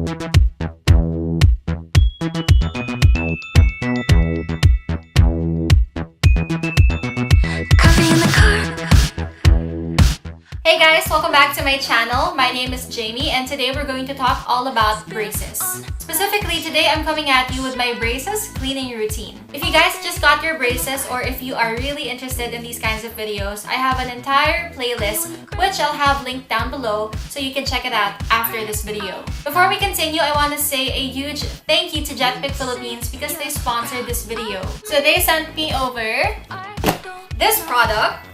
Hey guys, welcome back to my channel. My name is Jamie and today we're going to talk all about braces. Specifically, today I'm coming at you with my braces cleaning routine. If you guys just got your braces or if you are really interested in these kinds of videos, I have an entire playlist which I'll have linked down below so you can check it out after this video. Before we continue, I want to say a huge thank you to Jetpik Philippines because they sponsored this video. So they sent me over this product,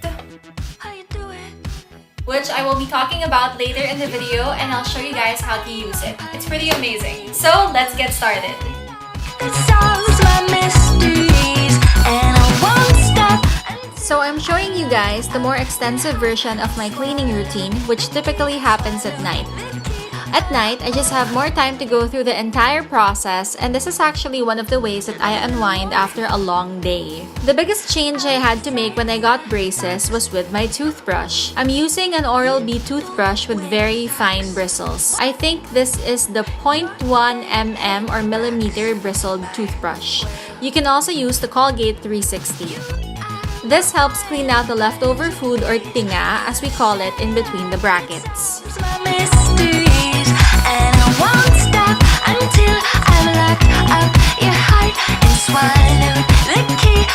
which I will be talking about later in the video, and I'll show you guys how to use it. It's pretty amazing. So let's get started. So I'm showing you guys the more extensive version of my cleaning routine, which typically happens at night. At night, I just have more time to go through the entire process, and this is actually one of the ways that I unwind after a long day. The biggest change I had to make when I got braces was with my toothbrush. I'm using an Oral-B toothbrush with very fine bristles. I think this is the 0.1 mm or millimeter bristled toothbrush. You can also use the Colgate 360. This helps clean out the leftover food or tinga, as we call it, in between the brackets. And I won't stop until I've locked up your heart and swallowed the key,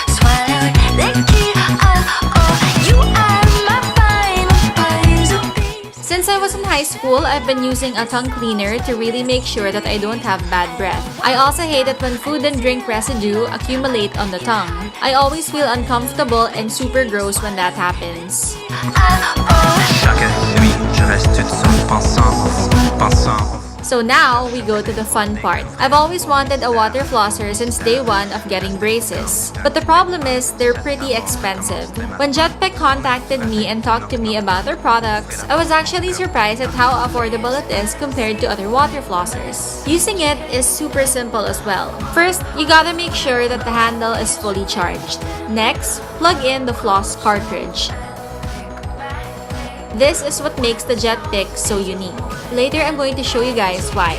you are my final puzzle piece. Since I was in high school, I've been using a tongue cleaner to really make sure that I don't have bad breath. I also hate it when food and drink residue accumulate on the tongue. I always feel uncomfortable and super gross when that happens. So now, we go to the fun part. I've always wanted a water flosser since day one of getting braces. But the problem is, they're pretty expensive. When Jetpik contacted me and talked to me about their products, I was actually surprised at how affordable it is compared to other water flossers. Using it is super simple as well. First, you gotta make sure that the handle is fully charged. Next, plug in the floss cartridge. This is what makes the Jetpik so unique. Later, I'm going to show you guys why.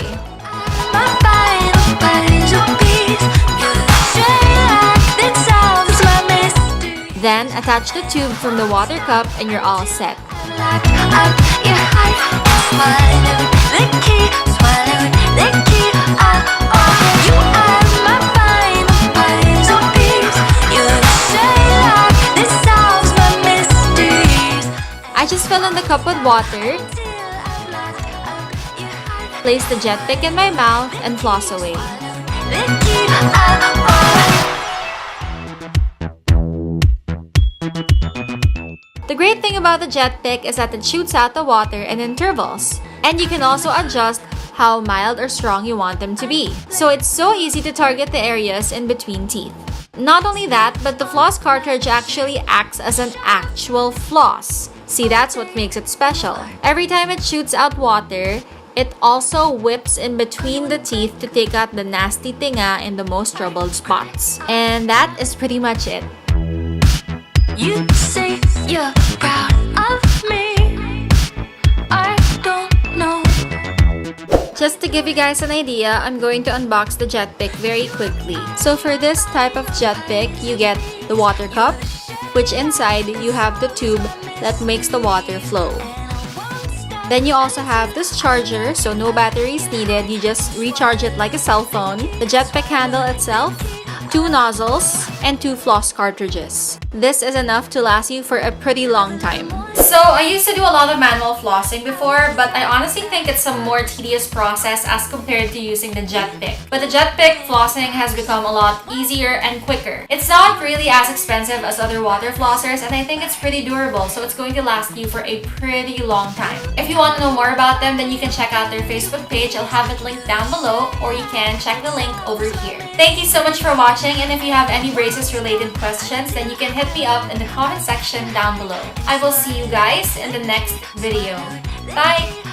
Then, attach the tube from the water cup and you're all set. I just fill in the cup with water, place the Jetpik in my mouth, and floss away. The great thing about the Jetpik is that it shoots out the water in intervals, and you can also adjust how mild or strong you want them to be. So it's so easy to target the areas in between teeth. Not only that, but the floss cartridge actually acts as an actual floss. See, that's what makes it special. Every time it shoots out water, it also whips in between the teeth to take out the nasty tinga in the most troubled spots. And that is pretty much it. You say you're proud of me. I don't know. Just to give you guys an idea, I'm going to unbox the Jetpik very quickly. So for this type of Jetpik, you get the water cup, which inside you have the tube that makes the water flow. Then you also have this charger, so no batteries needed, you just recharge it like a cell phone. The Jetpik handle itself, 2 nozzles, and 2 floss cartridges. This is enough to last you for a pretty long time. So I used to do a lot of manual flossing before, but I honestly think it's a more tedious process as compared to using the Jetpik. But the Jetpik flossing has become a lot easier and quicker. It's not really as expensive as other water flossers, and I think it's pretty durable, so it's going to last you for a pretty long time. If you want to know more about them, then you can check out their Facebook page. I'll have it linked down below, or you can check the link over here. Thank you so much for watching, and if you have any braces related questions, then you can hit me up in the comment section down below. I will see you guys in the next video. Bye!